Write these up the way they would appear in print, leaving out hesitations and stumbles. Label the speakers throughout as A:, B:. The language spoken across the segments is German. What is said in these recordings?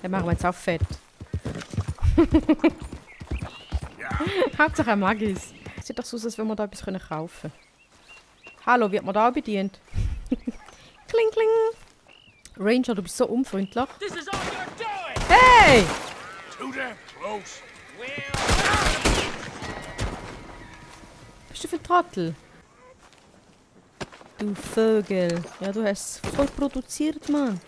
A: Dann machen wir jetzt auch fett. Hauptsache er mag es. Sieht doch so aus, als wenn wir da etwas kaufen können. Hallo, wird man da auch bedient? Kling, kling. Ranger, du bist so unfreundlich. Hey! Bist du für ein Trottel? Du Vögel. Ja, du hast es voll produziert, Mann.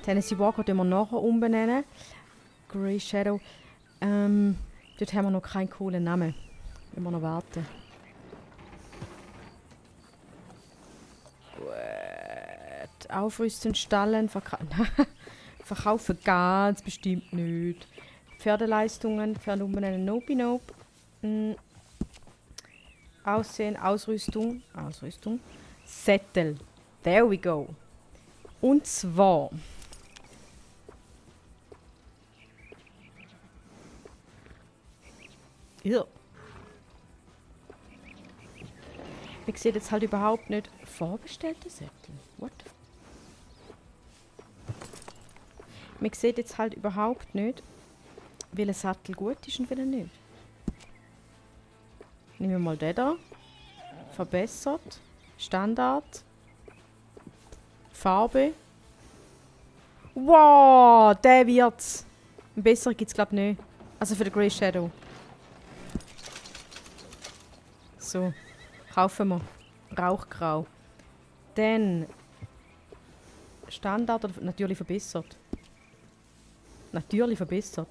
A: Tennessee Walker den wir nachher umbenennen. Grey Shadow. Dort haben wir noch keinen coolen Namen. Wenn wir noch warten. Gut. Aufrüsten, stallen, verkaufen ganz bestimmt nicht. Pferdeleistungen, Pferde umbenennen, nope, nope. Aussehen, Ausrüstung. Sättel. There we go. Und zwar... Ja. Ich sehe jetzt halt überhaupt nicht vorbestellte Sättel. What? Man sieht jetzt halt überhaupt nicht, welcher Sattel gut ist und welcher nicht. Nehmen wir mal den da. Verbessert. Standard. Farbe. Wow, der wird's. Ein besser gibt's glaube ich nicht. Also für den Grey Shadow. So, kaufen wir. Rauchgrau. Dann Standard oder natürlich verbessert. Natürlich verbessert.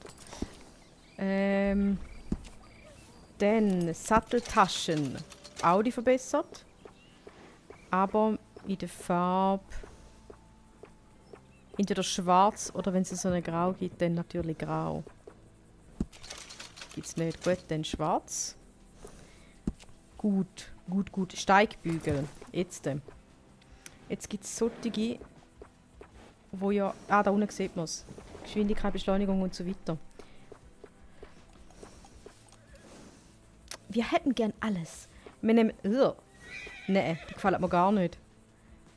A: Dann Satteltaschen. Audi verbessert. Aber in der Farbe entweder schwarz oder wenn es so eine Grau gibt, dann natürlich grau. Gibt's nicht. Gut, dann schwarz. Gut. Steigbügel. Jetzt gibt es solche, wo ja... Ah, da unten sieht man es. Geschwindigkeit, Beschleunigung und so weiter. Wir hätten gern alles. Wir nehmen... Nein, die gefallen mir gar nicht.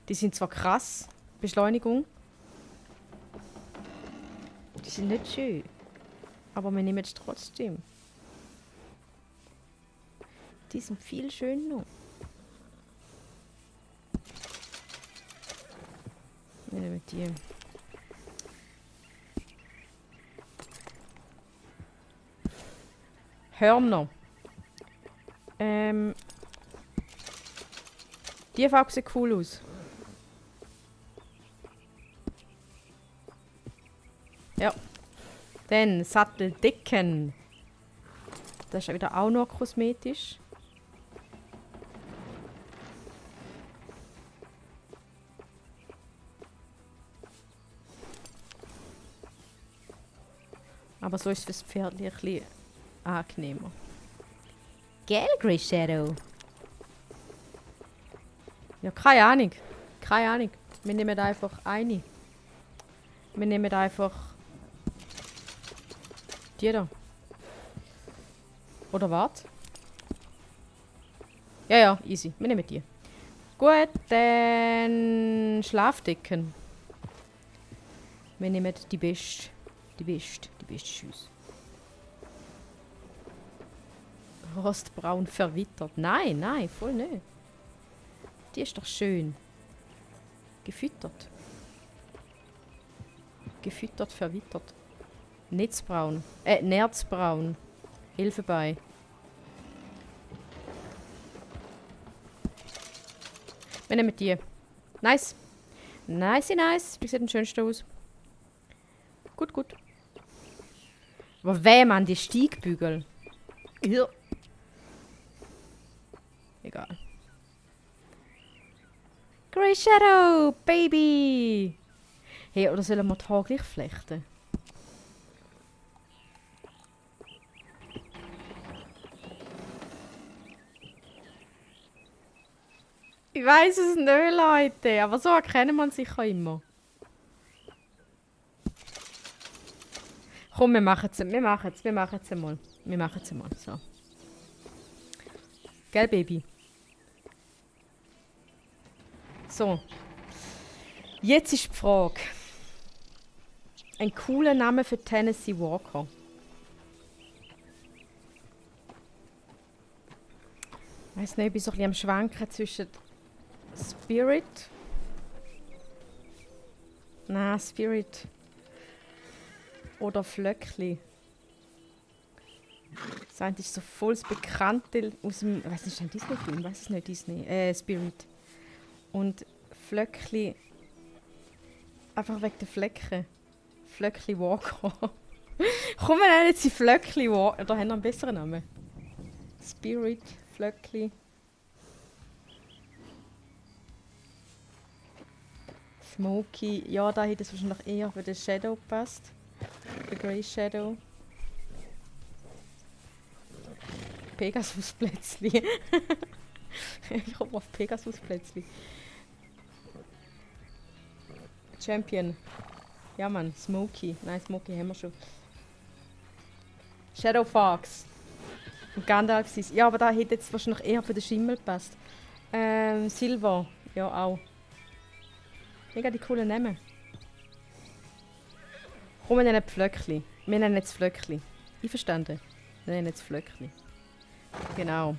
A: Die sind zwar krass, Beschleunigung. Die sind nicht schön. Aber wir nehmen es trotzdem. Die sind viel schöner. Wir nehmen die. Hörner. Die Farbe sieht cool aus. Ja. Dann Satteldecken. Das ist ja wieder auch noch kosmetisch. Aber so ist das Pferd ein bisschen angenehmer. Gell, Grey Shadow? Ja, keine Ahnung. Keine Ahnung. Wir nehmen einfach eine. Wir nehmen einfach die da. Oder was? Ja, easy. Wir nehmen die. Gut, dann Schlafdecken. Wir nehmen die beste. Die beste Schüsse. Rostbraun verwittert. Nein, voll nicht. Die ist doch schön. Gefüttert. Gefüttert, verwittert. Netzbraun. Nerzbraun. Elfenbein. Wir nehmen die. Nice. Nice. Die sieht am schönsten aus. Gut. Aber weh, Mann, die Steigbügel. Ja. Egal. Grey Shadow, Baby! Hey, oder sollen wir die Haare gleich flechten? Ich weiss es nicht, Leute, aber so erkennt man sich auch immer. Komm, wir machen es einmal. So. Gell, Baby? So. Jetzt ist die Frage. Ein cooler Name für Tennessee Walker. Ich weiss nicht, ich bin so ein bisschen am Schwanken zwischen Spirit. Nein, Spirit. Oder Flöckli. Das eine ist so volles Bekannte aus dem. Ich weiß nicht, ist ein Disney-Film? Weiß es nicht, Disney. Spirit. Und Flöckli. Einfach wegen der Flecken. Flöckli Walker. Komm, wir nennen jetzt die Flöckli Walker. Da haben wir einen besseren Namen. Spirit, Flöckli. Smoky. Ja, da hätte es wahrscheinlich eher für den Shadow gepasst. Der Grey Shadow. Pegasus-Plätzli. Ich komme auf Pegasus-Plätzli. Champion. Ja, Mann, Smoky. Nein, Smoky haben wir schon. Shadow Fox. Und Gandalf ist. Ja, aber da hätte jetzt wahrscheinlich eher für den Schimmel gepasst. Silver. Ja, auch. Mega die coolen Namen. Komm, wir nennen Pflöckli. Wir nennen jetzt Pflöckli. Einverstanden? Wir nennen jetzt Pflöckli. Genau.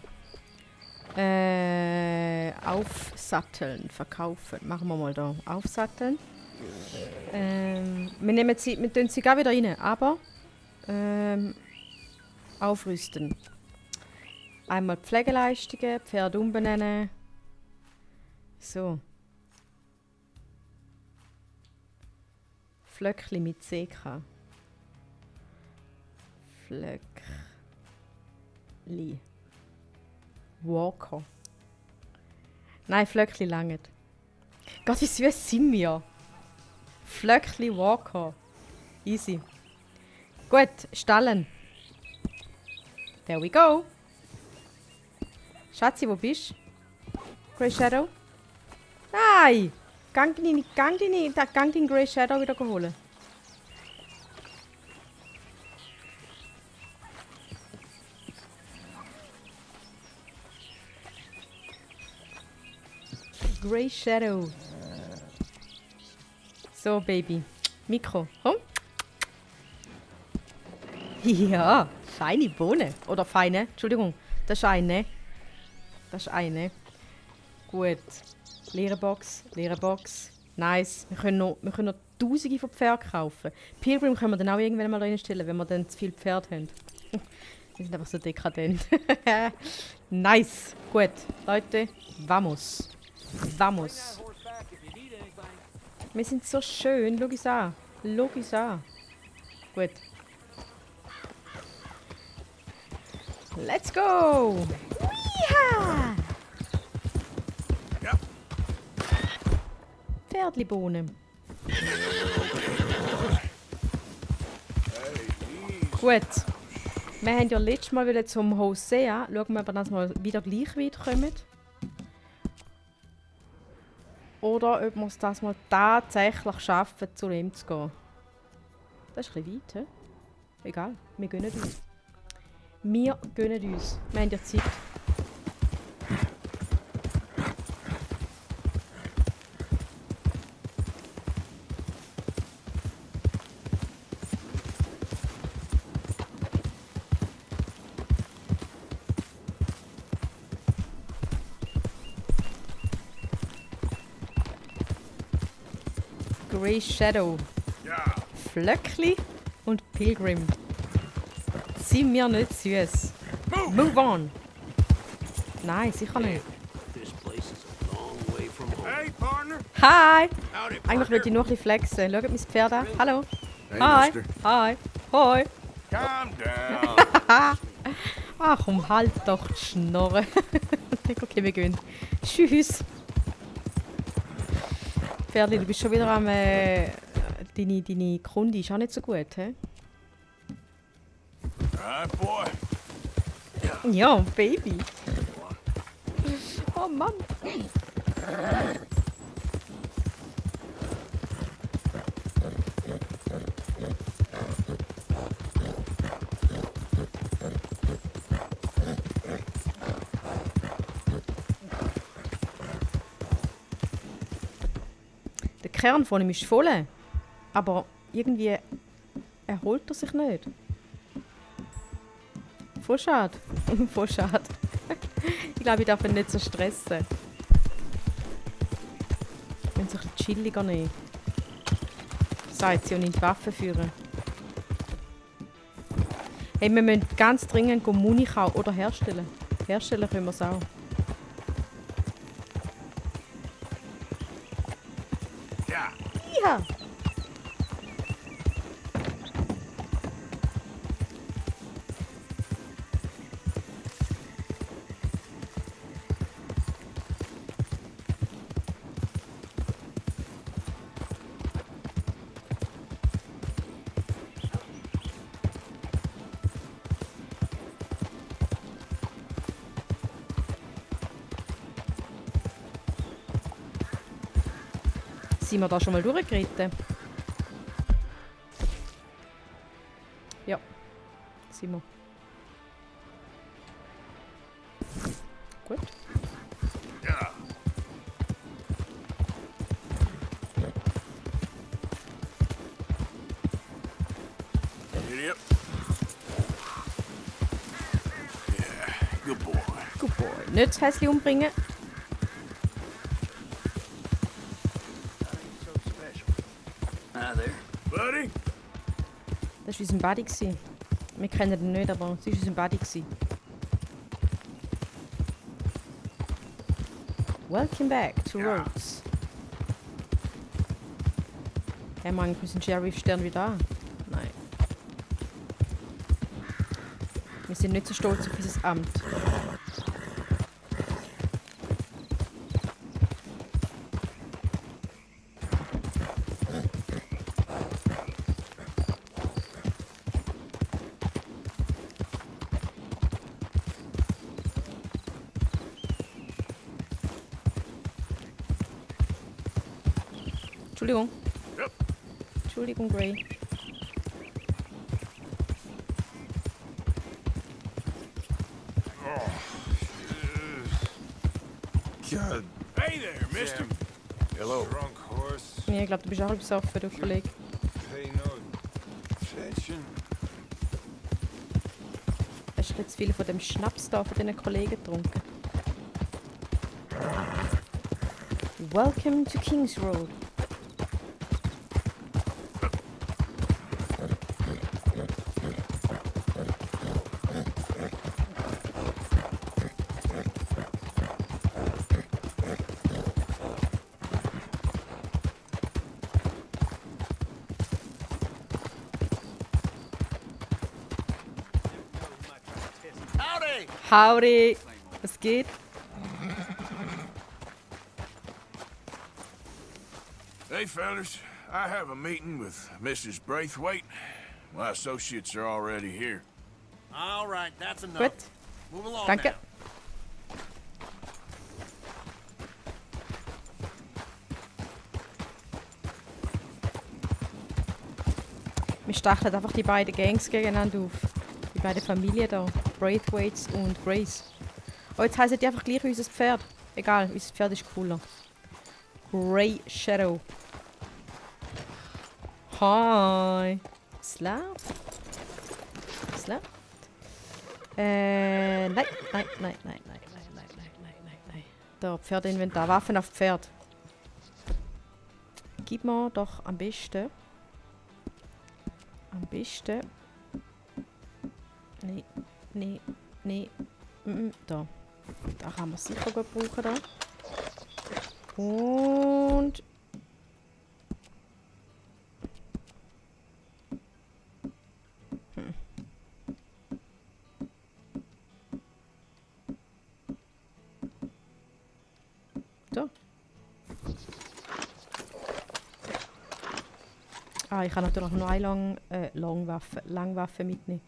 A: Aufsatteln, verkaufen. Machen wir mal da. Aufsatteln. Wir tun sie gar wieder rein, aber aufrüsten. Einmal Pflegeleistungen, Pferd umbenennen. So. Flöckli mit CK. Flöckli. Walker. Nein, Flöckli langet. Gott, wie süß sind wir. Flöckli Walker. Easy. Gut, stallen. There we go. Schatzi, wo bist du? Grey Shadow? Nein! Gang den Grey Shadow wieder holen. Grey Shadow. So, Baby. Mikro. Komm. Ja, feine Bohne. Oder feine. Entschuldigung. Das ist eine. Das ist eine. Gut. Leere Box. Leere Box. Nice. Wir können noch Tausende von Pferden kaufen. Pilgrim können wir dann auch irgendwann mal reinstellen, wenn wir dann zu viel Pferd haben. Die sind einfach so dekadent. Nice. Gut. Leute, vamos. Vamos. Wir sind so schön. Schau es an. Schau es an. Gut. Let's go! Yeeha!
B: Ja.
A: Pferdlibohnen. Gut. Wir haben ja letztes Mal wieder zum Hosea. Schauen wir, ob wir das mal wieder gleich weit kommen. Oder ob wir es das mal tatsächlich schaffen, zu ihm zu gehen. Das ist ein bisschen weit, he? Egal, wir gönnen uns. Wir gönnen uns. Wir haben ja Zeit. Grey Shadow.
B: Ja.
A: Flöckli und Pilgrim. Sind wir nicht süß? Move on! Nein, sicher nicht.
C: This place is a long way from home.
B: Hey, partner.
A: Hi!
B: Howdy,
A: Eigentlich
B: partner.
A: würde ich nur ein bisschen flexen. Schaut mein Pferd an. Hallo!
B: Hey,
A: Hi!
B: mister.
A: Hi! Hoi!
B: Calm down.
A: Ach, halt doch die Schnorre. Okay, wir gehen. Tschüss! Pferdli, du bist schon wieder am... Deine Kunde ist auch nicht so gut, hä?
B: Right, boy.
A: Ja, Baby. Oh Mann. Der Kern von ihm ist voll. Aber irgendwie erholt er sich nicht. Voll schade. Voll schade. Ich glaube, ich darf ihn nicht so stressen. Ich will es ein bisschen chilliger nehmen. Sagt sie und in die Waffe führen. Hey, wir müssen ganz dringend Muni kaufen oder herstellen. Herstellen können wir es auch.
B: Ja.
A: Ja. Sind wir da schon mal durchgeritten? Ja, sind wir. Gut.
B: Ja. Idiot. Yeah, good boy.
A: Good boy. Nicht das Häschen umbringen.
C: Hi there.
B: Buddy?
A: Das war unser Buddy. Wir kennen ihn nicht, aber es war unser Buddy. Welcome back to Rhodes. Haben wir eigentlich unseren Sheriff-Stern wieder an? Nein. Wir sind nicht so stolz auf unser Amt. Entschuldigung.
B: Yep.
A: Entschuldigung, Gray.
D: God
B: Hey there, mister.
D: hello. Drunk horse.
A: Ja, ich glaube, du bist auch besoffen, du Kollege.
D: Pay no attention.
A: Hast du jetzt viel von dem Schnaps da von deinen Kollegen getrunken? Welcome to Kings Road.
B: Howdy!
A: Howdy! Was geht?
B: Hey, fellas. I have a meeting with Mrs. Braithwaite. My associates are already here.
C: All right, that's enough.
A: Gut.
C: Move along
A: Danke.
C: now.
A: Wir stacheln einfach die beiden Gangs gegeneinander auf. Die beiden Familien da. Braithwaites und Grace. Oh, jetzt heissen die einfach gleich unser Pferd. Egal, unser Pferd ist cooler. Grey Shadow. Hi. Slap. Slap. Nein, nein, nein, nein, nein, nein, nein, nein, nein. Da, Pferdeinventar. Waffen auf Pferd. Gib mir doch am besten. Am besten. Nee, nee, nee. Da. Da kann man sicher gut brauchen. Da. Und. So. Ah, ich kann natürlich noch eine Langwaffe mitnehmen.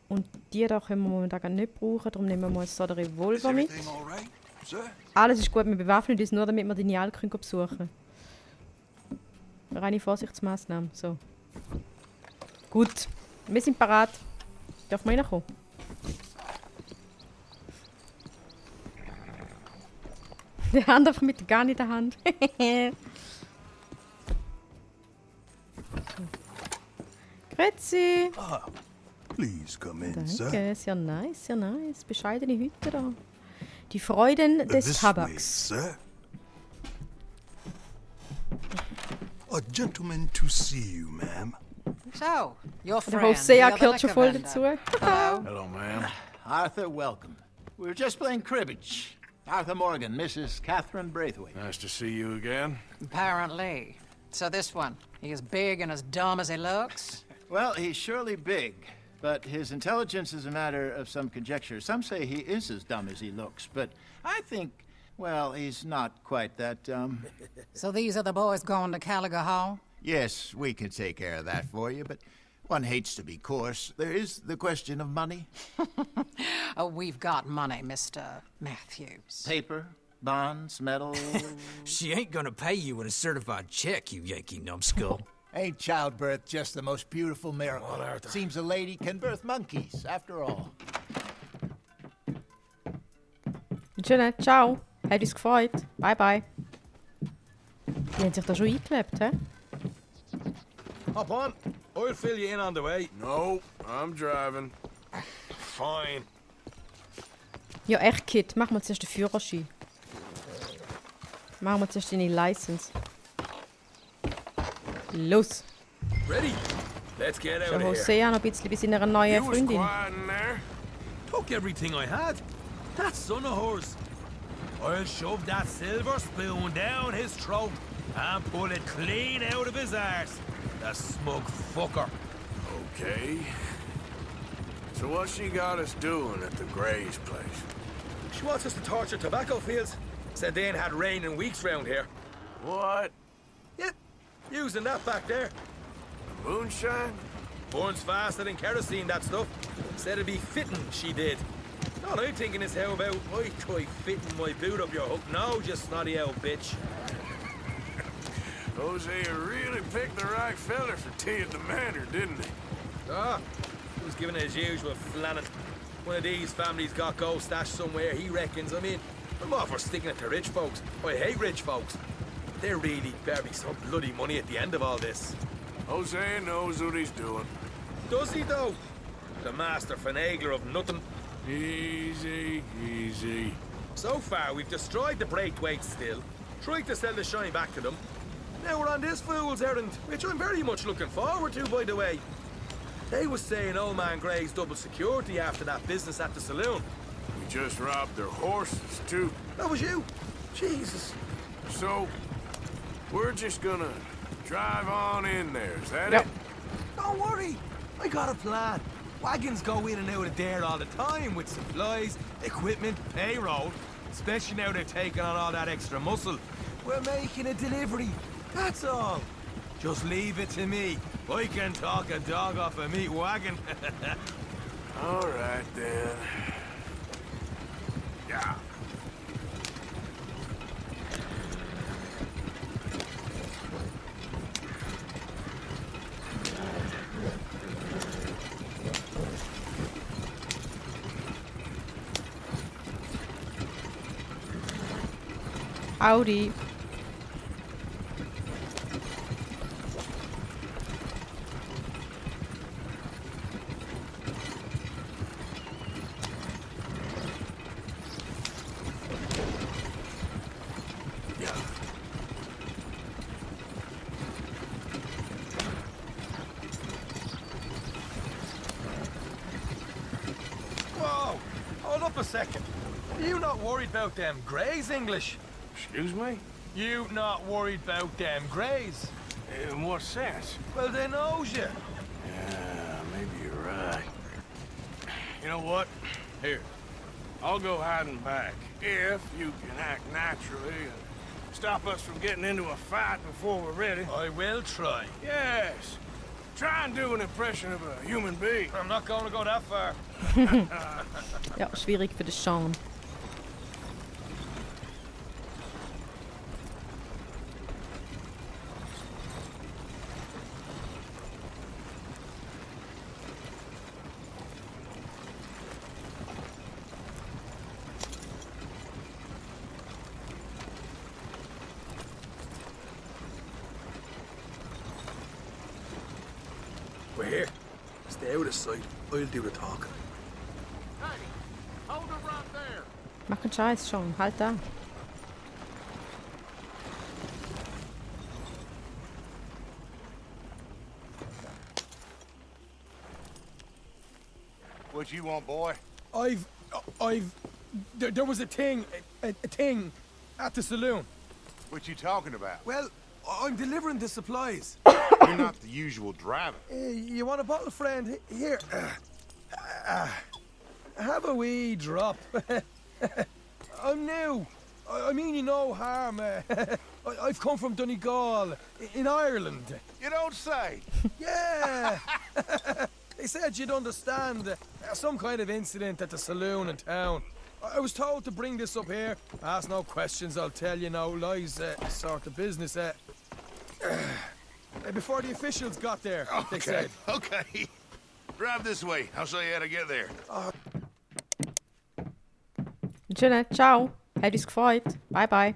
A: Und die da können wir momentan nicht brauchen, darum nehmen wir jetzt hier den Revolver mit.
B: all right, sir?
A: Alles ist gut, wir bewaffnen uns nur, damit wir die Nial besuchen können. Reine Vorsichtsmaßnahmen, so. Gut, wir sind parat. Darf man reinkommen? Die Hand einfach mit gar nicht in der Hand. Grüezi.
E: Please come in, sir.
A: Danke, sehr nice, sehr nice. Bescheidene Hütte da. Die Freuden des
E: This way,
A: Tabaks.
E: sir. A gentleman to see you, ma'am.
F: So, your
A: Der
F: friend,
A: Hosea
F: the other
A: gehört schon voll
F: liquor
A: dazu.
F: vendor. Hello.
B: Hello, ma'am.
C: Arthur, welcome. We were just playing cribbage. Arthur Morgan, Mrs. Catherine Braithwaite.
B: Nice to see you again.
F: Apparently. So this one, he is big and as dumb as he looks?
C: Well, he's surely big, but his intelligence is a matter of some conjecture. Some say he is as dumb as he looks, but I think, well, he's not quite that dumb.
F: So these are the boys going to Caliga Hall?
C: Yes, we can take care of that for you, but one hates to be coarse. There is the question of money.
F: Oh, we've got money, Mr. Matthews.
C: Paper, bonds, metal.
G: She ain't gonna pay you with a certified check, you Yankee numbskull.
C: Ain't childbirth just the most beautiful miracle? Seems a lady can birth monkeys, after all.
A: Schön, ciao. Hat uns gefreut. Bye, bye. Die haben sich da schon eingelebt, hä?
H: Hop on. I'll fill you in on the way.
B: No, I'm driving.
H: Fine.
A: Ja, echt, Kid. Mach mal zuerst den Führerschein. Machen wir zuerst deine License. Los.
H: Ready? Let's get out
A: Der
H: of here.
A: Hosea noch ein bisschen bei seiner neuen
B: You was
A: Freundin.
B: quiet in there.
H: Took everything I had. That son of hers. I'll shove that silver spoon down his throat and pull it clean out of his arse. The smug fucker.
B: Okay. So what's she got us doing at the Gray's place?
H: She wants us to torture tobacco fields. Said they ain't had rain in weeks round here.
B: What?
H: Yeah, using that back there.
B: Moonshine?
H: Burns faster than kerosene, that stuff. Said it'd be fitting, she did. All I'm thinking is how about I try fitting my boot up your hook now, you snotty old bitch.
B: Hosea really picked the right feller for tea at the manor, didn't he?
H: Ah, he was giving it his usual flannet. One of these families got gold stashed somewhere, he reckons. I mean, I'm all for sticking it to rich folks. I hate rich folks. There really better be some bloody money at the end of all this.
B: Hosea knows what he's doing.
H: Does he, though? The master finagler of nothing.
B: Easy, easy.
H: So far, we've destroyed the Braithwaites still, tried to sell the shine back to them. Now we're on this fool's errand, which I'm very much looking forward to, by the way. They was saying old man Gray's double security after that business at the saloon.
B: We just robbed their horses, too.
H: That was you. Jesus.
B: So, we're just gonna drive on in there, is that
A: Yep.
B: it?
H: Don't worry. I got a plan. Wagons go in and out of there all the time with supplies, equipment, payroll. Especially now they're taking on all that extra muscle. We're making a delivery. That's all. Just leave it to me. I can talk a dog off a meat wagon.
B: All right, then. Yeah.
A: Audi.
B: Yeah.
H: Whoa! Hold up a second. Are you not worried about them Greys, English?
B: Excuse me?
H: You not worried about them Greys?
B: In what sense?
H: Well, they knows you.
B: Yeah, maybe you're right. You know what? Here, I'll go hiding back. If you can act naturally and stop us from getting into a fight before we're ready.
H: I will try.
B: Yes. Try and do an impression of a human being.
H: I'm not going to go that far.
A: Ja, schwierig für den Sean.
H: We're here. Stay out of sight. I'll do the talking.
A: Mach keinen Scheiß schon. Halt da.
B: What you want, boy?
H: There was a thing at the saloon.
B: What you talking about?
H: Well, I'm delivering the supplies.
B: You're not the usual driver.
H: You want a bottle, friend? Here. Have a wee drop. I'm new. I mean you no harm. I've come from Donegal, in Ireland.
B: You don't say.
H: Yeah. They said you'd understand. Some kind of incident at the saloon in town. I was told to bring this up here. Ask no questions, I'll tell you no lies, sort of business. Before the officials got there, they said.
B: Okay. Drive this way. I'll show you how to get there.
A: Schöne. Ciao. Hat uns gefreut. Bye, bye.